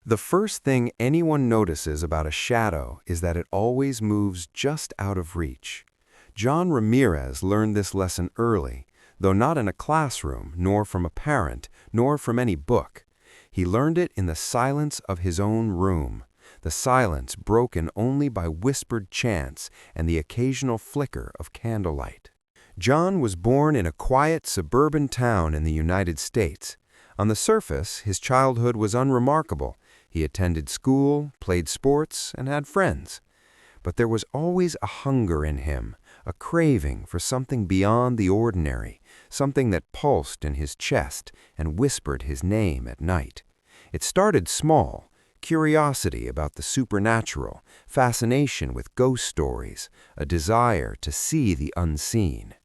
The first thing anyone notices about a shadow is that it always moves just out of reach. John Ramirez learned this lesson early, though not in a classroom, nor from a parent, nor from any book. He learned it in the silence of his own room, the silence broken only by whispered chants and the occasional flicker of candlelight. John was born in a quiet suburban town in the United States. On the surface, his childhood was unremarkable. He attended school, played sports, and had friends. But there was always a hunger in him, a craving for something beyond the ordinary, something that pulsed in his chest and whispered his name at night. It started small: curiosity about the supernatural, fascination with ghost stories, a desire to see the unseen.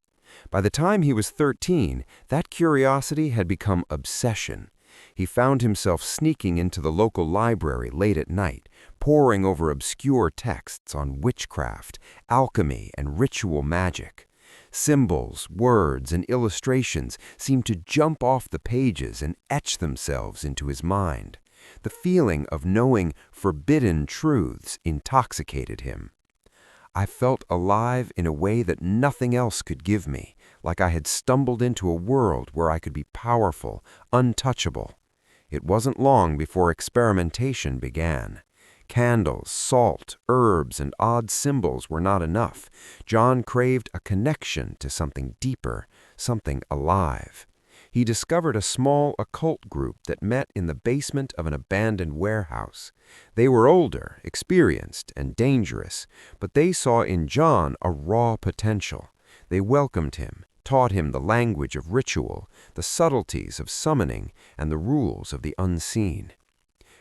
By the time he was 13, that curiosity had become obsession. He found himself sneaking into the local library late at night, poring over obscure texts on witchcraft, alchemy, and ritual magic. Symbols, words, and illustrations seemed to jump off the pages and etch themselves into his mind. The feeling of knowing forbidden truths intoxicated him. I felt alive in a way that nothing else could give me, like I had stumbled into a world where I could be powerful, untouchable. It wasn't long before experimentation began. Candles, salt, herbs, and odd symbols were not enough. John craved a connection to something deeper, something alive. He discovered a small occult group that met in the basement of an abandoned warehouse. They were older, experienced, and dangerous, but they saw in John a raw potential. They welcomed him, taught him the language of ritual, the subtleties of summoning, and the rules of the unseen.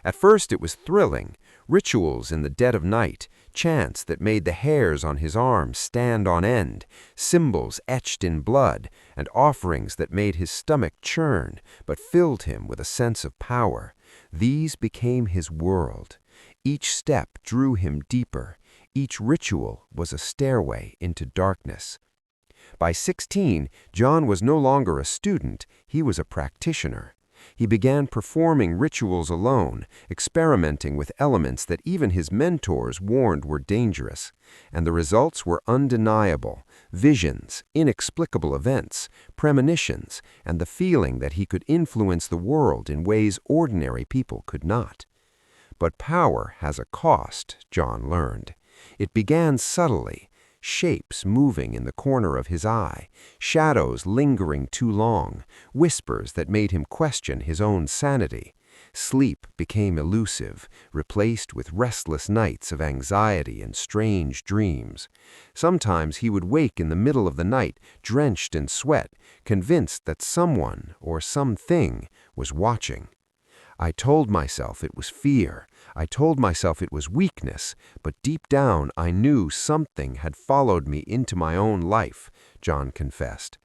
At first it was thrilling: rituals in the dead of night, chants that made the hairs on his arms stand on end, symbols etched in blood, and offerings that made his stomach churn but filled him with a sense of power. These became his world. Each step drew him deeper. Each ritual was a stairway into darkness. By 16, John was no longer a student, he was a practitioner. He began performing rituals alone, experimenting with elements that even his mentors warned were dangerous. And the results were undeniable: visions, inexplicable events, premonitions, and the feeling that he could influence the world in ways ordinary people could not. But power has a cost, John learned. It began subtly: shapes moving in the corner of his eye, shadows lingering too long, whispers that made him question his own sanity. Sleep became elusive, replaced with restless nights of anxiety and strange dreams. Sometimes he would wake in the middle of the night, drenched in sweat, convinced that someone or something was watching. I told myself it was fear. I told myself it was weakness, but deep down I knew something had followed me into my own life, John confessed.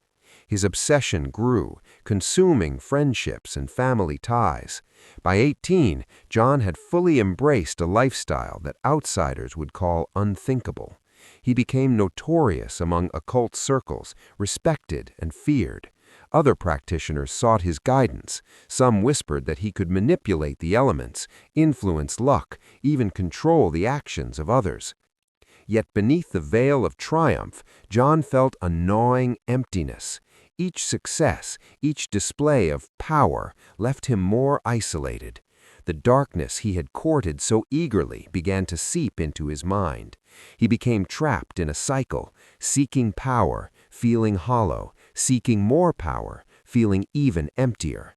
His obsession grew, consuming friendships and family ties. By 18, John had fully embraced a lifestyle that outsiders would call unthinkable. He became notorious among occult circles, respected and feared. Other practitioners sought his guidance. Some whispered that he could manipulate the elements, influence luck, even control the actions of others. Yet beneath the veil of triumph, John felt a gnawing emptiness. Each success, each display of power left him more isolated. The darkness he had courted so eagerly began to seep into his mind. He became trapped in a cycle, seeking power, feeling hollow, seeking more power, feeling even emptier.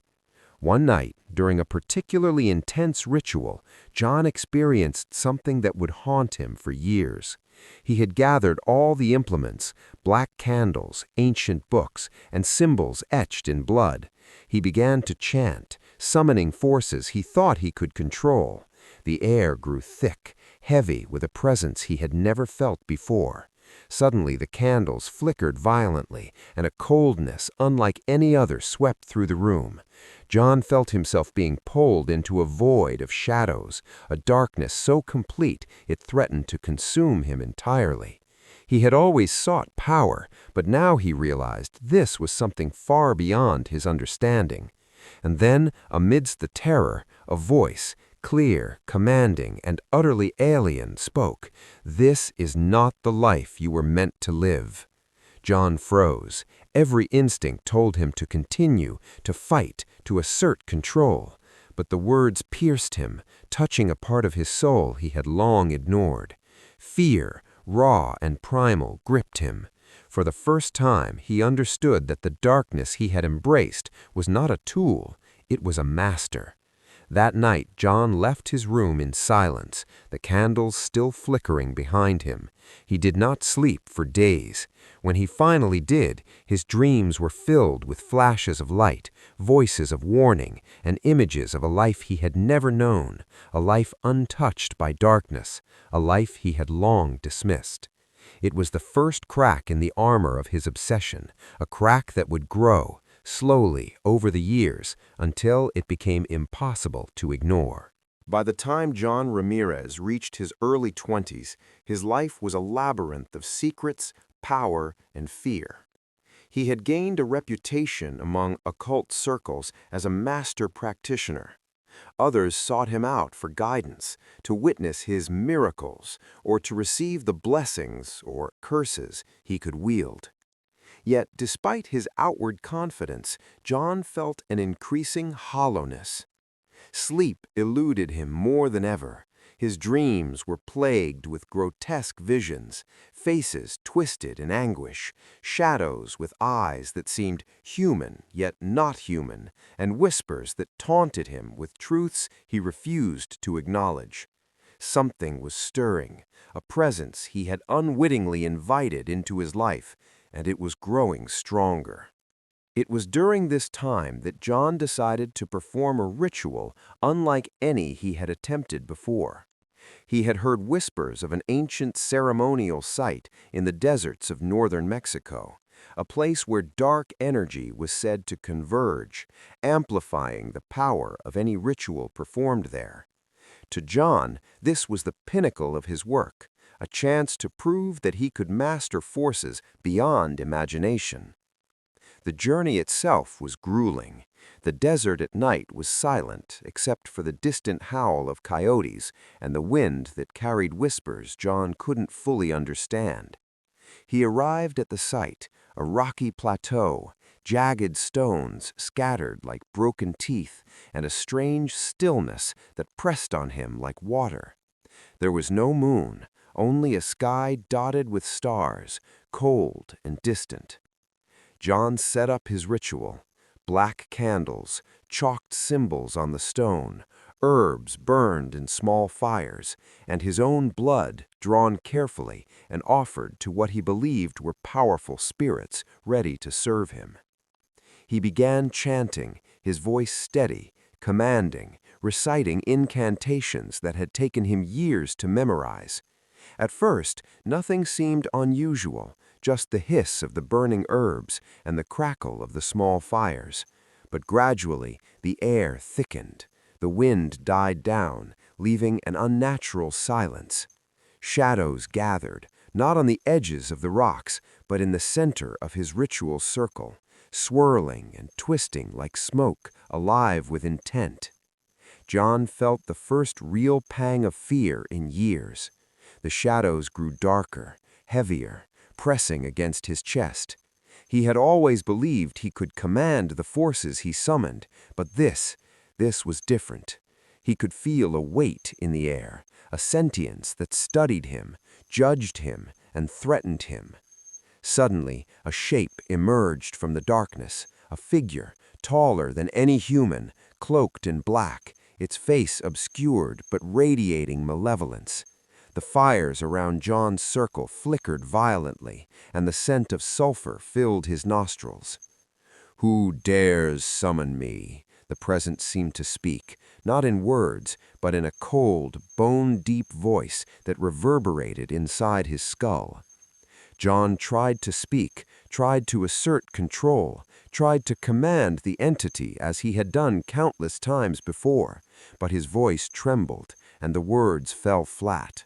One night, during a particularly intense ritual, John experienced something that would haunt him for years. He had gathered all the implements: black candles, ancient books, and symbols etched in blood. He began to chant, summoning forces he thought he could control. The air grew thick, heavy with a presence he had never felt before. Suddenly the candles flickered violently, and a coldness unlike any other swept through the room. John felt himself being pulled into a void of shadows, a darkness so complete it threatened to consume him entirely. He had always sought power, but now he realized this was something far beyond his understanding. And then, amidst the terror, a voice, clear, commanding, and utterly alien, spoke, "This is not the life you were meant to live." John froze. Every instinct told him to continue, to fight, to assert control. But the words pierced him, touching a part of his soul he had long ignored. Fear, raw and primal, gripped him. For the first time, he understood that the darkness he had embraced was not a tool, it was a master. That night, John left his room in silence, the candles still flickering behind him. He did not sleep for days. When he finally did, his dreams were filled with flashes of light, voices of warning, and images of a life he had never known, a life untouched by darkness, a life he had long dismissed. It was the first crack in the armor of his obsession, a crack that would grow, slowly, over the years, until it became impossible to ignore. By the time John Ramirez reached his early 20s, his life was a labyrinth of secrets, power, and fear. He had gained a reputation among occult circles as a master practitioner. Others sought him out for guidance, to witness his miracles, or to receive the blessings or curses he could wield. Yet, despite his outward confidence, John felt an increasing hollowness. Sleep eluded him more than ever. His dreams were plagued with grotesque visions, faces twisted in anguish, shadows with eyes that seemed human yet not human, and whispers that taunted him with truths he refused to acknowledge. Something was stirring, a presence he had unwittingly invited into his life, and it was growing stronger. It was during this time that John decided to perform a ritual unlike any he had attempted before. He had heard whispers of an ancient ceremonial site in the deserts of northern Mexico, a place where dark energy was said to converge, amplifying the power of any ritual performed there. To John, this was the pinnacle of his work, a chance to prove that he could master forces beyond imagination. The journey itself was grueling. The desert at night was silent except for the distant howl of coyotes and the wind that carried whispers John couldn't fully understand. He arrived at the site, a rocky plateau, jagged stones scattered like broken teeth, and a strange stillness that pressed on him like water. There was no moon, only a sky dotted with stars, cold and distant. John set up his ritual. Black candles, chalked symbols on the stone, herbs burned in small fires, and his own blood drawn carefully and offered to what he believed were powerful spirits ready to serve him. He began chanting, his voice steady, commanding, reciting incantations that had taken him years to memorize. At first, nothing seemed unusual, just the hiss of the burning herbs and the crackle of the small fires. But gradually, the air thickened. The wind died down, leaving an unnatural silence. Shadows gathered, not on the edges of the rocks, but in the center of his ritual circle, swirling and twisting like smoke, alive with intent. John felt the first real pang of fear in years. The shadows grew darker, heavier, pressing against his chest. He had always believed he could command the forces he summoned, but this was different. He could feel a weight in the air, a sentience that studied him, judged him, and threatened him. Suddenly, a shape emerged from the darkness, a figure, taller than any human, cloaked in black, its face obscured but radiating malevolence. The fires around John's circle flickered violently, and the scent of sulfur filled his nostrils. "Who dares summon me?" The presence seemed to speak, not in words, but in a cold, bone-deep voice that reverberated inside his skull. John tried to speak, tried to assert control, tried to command the entity as he had done countless times before, but his voice trembled, and the words fell flat.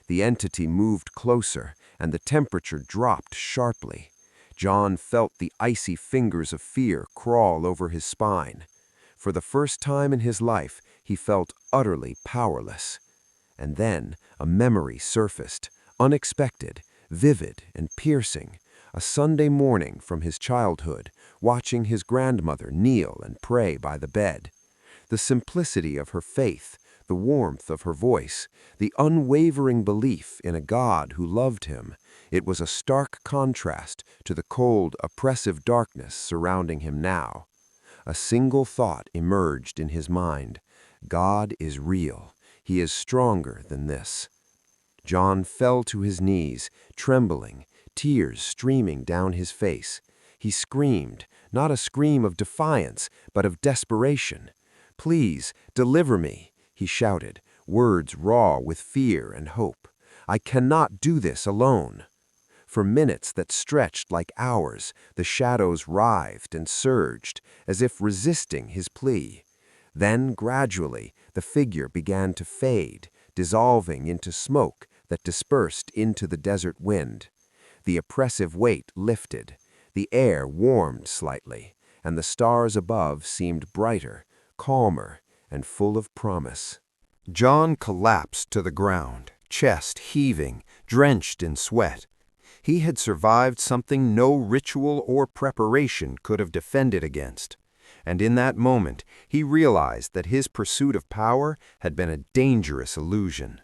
The entity moved closer, and the temperature dropped sharply. John felt the icy fingers of fear crawl over his spine. For the first time in his life, he felt utterly powerless. And then a memory surfaced, unexpected, vivid and piercing, a Sunday morning from his childhood, watching his grandmother kneel and pray by the bed. The simplicity of her faith, the warmth of her voice, the unwavering belief in a God who loved him, it was a stark contrast to the cold, oppressive darkness surrounding him now. A single thought emerged in his mind: God is real. He is stronger than this. John fell to his knees, trembling, tears streaming down his face. He screamed, not a scream of defiance, but of desperation. "Please, deliver me," he shouted, words raw with fear and hope. "I cannot do this alone." For minutes that stretched like hours, the shadows writhed and surged, as if resisting his plea. Then, gradually, the figure began to fade, dissolving into smoke that dispersed into the desert wind. The oppressive weight lifted, the air warmed slightly, and the stars above seemed brighter, calmer, and full of promise. John collapsed to the ground, chest heaving, drenched in sweat. He had survived something no ritual or preparation could have defended against. And in that moment, he realized that his pursuit of power had been a dangerous illusion.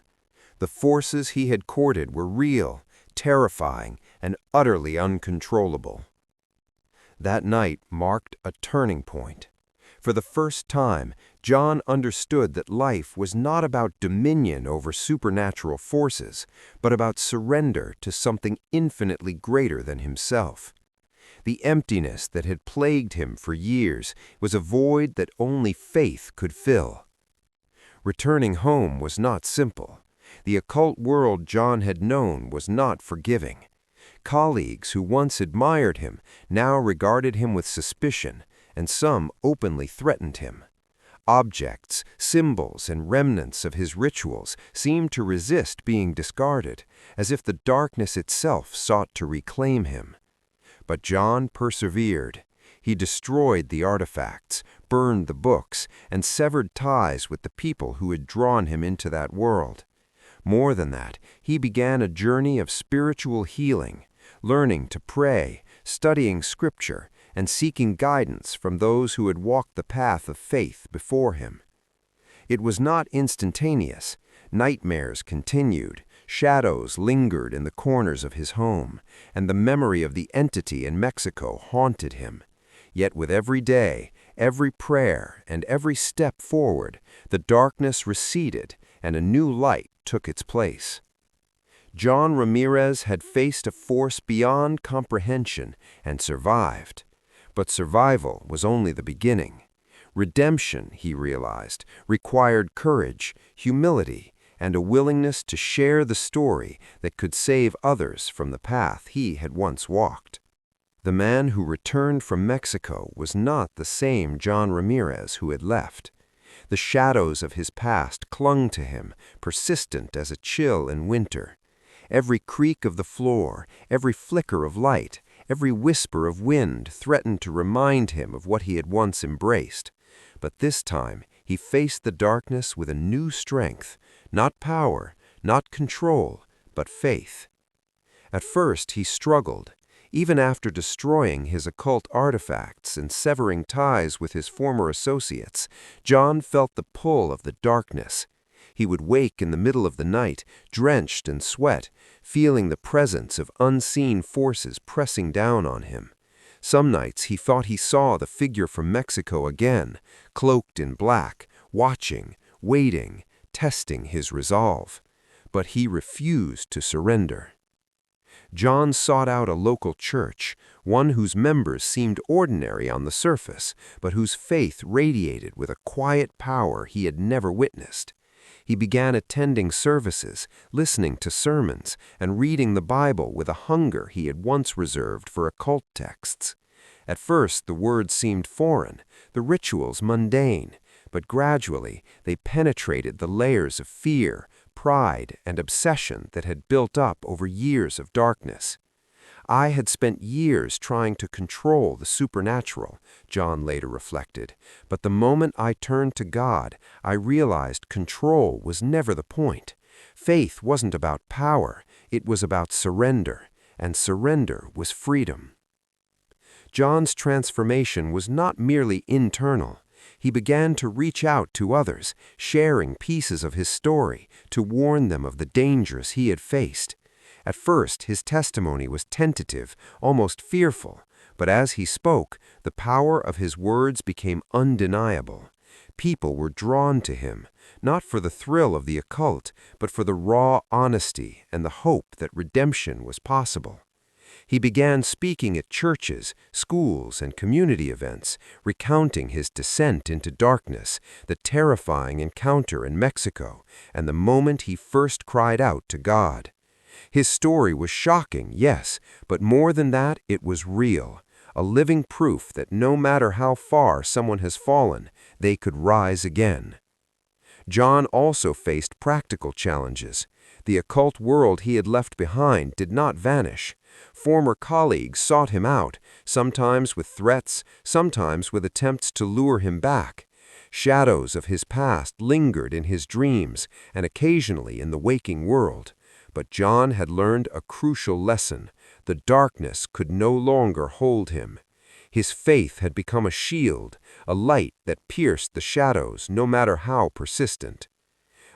The forces he had courted were real, terrifying, and utterly uncontrollable. That night marked a turning point. For the first time, John understood that life was not about dominion over supernatural forces, but about surrender to something infinitely greater than himself. The emptiness that had plagued him for years was a void that only faith could fill. Returning home was not simple. The occult world John had known was not forgiving. Colleagues who once admired him now regarded him with suspicion, and some openly threatened him. Objects, symbols, and remnants of his rituals seemed to resist being discarded, as if the darkness itself sought to reclaim him. But John persevered. He destroyed the artifacts, burned the books, and severed ties with the people who had drawn him into that world. More than that, he began a journey of spiritual healing, learning to pray, studying scripture, and seeking guidance from those who had walked the path of faith before him. It was not instantaneous. Nightmares continued, shadows lingered in the corners of his home, and the memory of the entity in Mexico haunted him. Yet with every day, every prayer, and every step forward, the darkness receded and a new light took its place. John Ramirez had faced a force beyond comprehension and survived. But survival was only the beginning. Redemption, he realized, required courage, humility, and a willingness to share the story that could save others from the path he had once walked. The man who returned from Mexico was not the same John Ramirez who had left. The shadows of his past clung to him, persistent as a chill in winter. Every creak of the floor, every flicker of light, every whisper of wind threatened to remind him of what he had once embraced. But this time he faced the darkness with a new strength, not power, not control, but faith. At first he struggled. Even after destroying his occult artifacts and severing ties with his former associates, John felt the pull of the darkness. He would wake in the middle of the night, drenched in sweat, feeling the presence of unseen forces pressing down on him. Some nights he thought he saw the figure from Mexico again, cloaked in black, watching, waiting, testing his resolve. But he refused to surrender. John sought out a local church, one whose members seemed ordinary on the surface, but whose faith radiated with a quiet power he had never witnessed. He began attending services, listening to sermons, and reading the Bible with a hunger he had once reserved for occult texts. At first the words seemed foreign, the rituals mundane, but gradually they penetrated the layers of fear, pride, and obsession that had built up over years of darkness. I had spent years trying to control the supernatural, John later reflected, but the moment I turned to God, I realized control was never the point. Faith wasn't about power, it was about surrender, and surrender was freedom. John's transformation was not merely internal. He began to reach out to others, sharing pieces of his story to warn them of the dangers he had faced. At first, his testimony was tentative, almost fearful, but as he spoke, the power of his words became undeniable. People were drawn to him, not for the thrill of the occult, but for the raw honesty and the hope that redemption was possible. He began speaking at churches, schools, and community events, recounting his descent into darkness, the terrifying encounter in Mexico, and the moment he first cried out to God. His story was shocking, yes, but more than that, it was real, a living proof that no matter how far someone has fallen, they could rise again. John also faced practical challenges. The occult world he had left behind did not vanish. Former colleagues sought him out, sometimes with threats, sometimes with attempts to lure him back. Shadows of his past lingered in his dreams and occasionally in the waking world. But John had learned a crucial lesson. The darkness could no longer hold him. His faith had become a shield, a light that pierced the shadows no matter how persistent.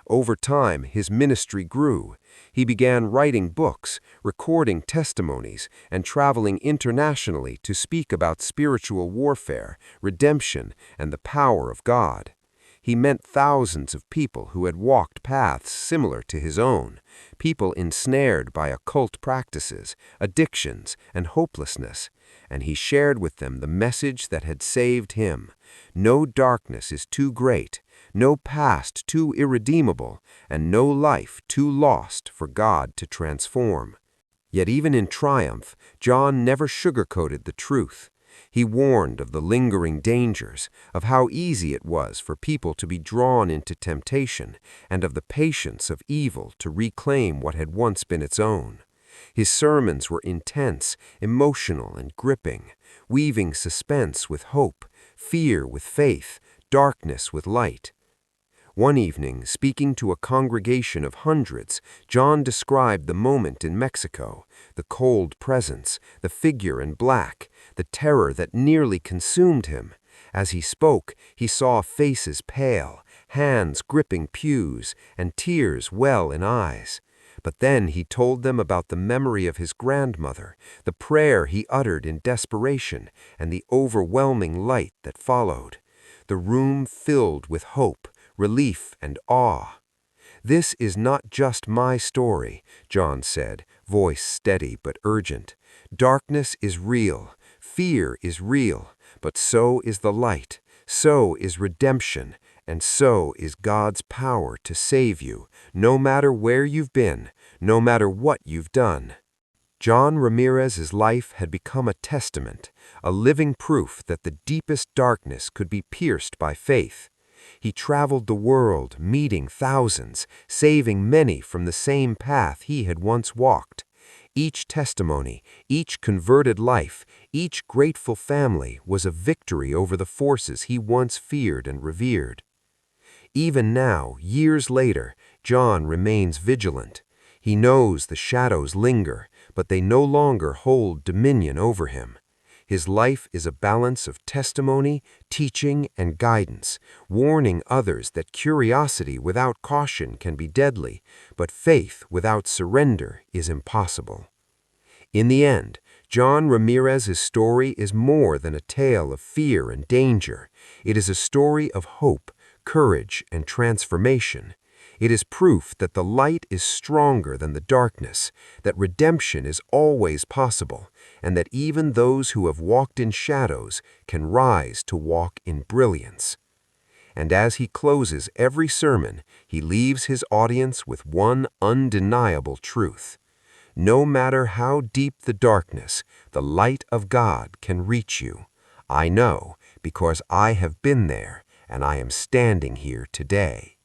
Over time, his ministry grew. He began writing books, recording testimonies, and traveling internationally to speak about spiritual warfare, redemption, and the power of God. He met thousands of people who had walked paths similar to his own, people ensnared by occult practices, addictions, and hopelessness, and he shared with them the message that had saved him. No darkness is too great, no past too irredeemable, and no life too lost for God to transform. Yet even in triumph, John never sugarcoated the truth. He warned of the lingering dangers, of how easy it was for people to be drawn into temptation, and of the patience of evil to reclaim what had once been its own. His sermons were intense, emotional, and gripping, weaving suspense with hope, fear with faith, darkness with light. One evening, speaking to a congregation of hundreds, John described the moment in Mexico, the cold presence, the figure in black, the terror that nearly consumed him. As he spoke, he saw faces pale, hands gripping pews, and tears well in eyes. But then he told them about the memory of his grandmother, the prayer he uttered in desperation, and the overwhelming light that followed. The room filled with hope, relief, and awe. "This is not just my story," John said, voice steady but urgent. "Darkness is real, fear is real, but so is the light, so is redemption, and so is God's power to save you, no matter where you've been, no matter what you've done." John Ramirez's life had become a testament, a living proof that the deepest darkness could be pierced by faith. He traveled the world, meeting thousands, saving many from the same path he had once walked. Each testimony, each converted life, each grateful family was a victory over the forces he once feared and revered. Even now, years later, John remains vigilant. He knows the shadows linger, but they no longer hold dominion over him. His life is a balance of testimony, teaching, and guidance, warning others that curiosity without caution can be deadly, but faith without surrender is impossible. In the end, John Ramirez's story is more than a tale of fear and danger. It is a story of hope, courage, and transformation. It is proof that the light is stronger than the darkness, that redemption is always possible, and that even those who have walked in shadows can rise to walk in brilliance. And as he closes every sermon, he leaves his audience with one undeniable truth. No matter how deep the darkness, the light of God can reach you. I know, because I have been there, and I am standing here today.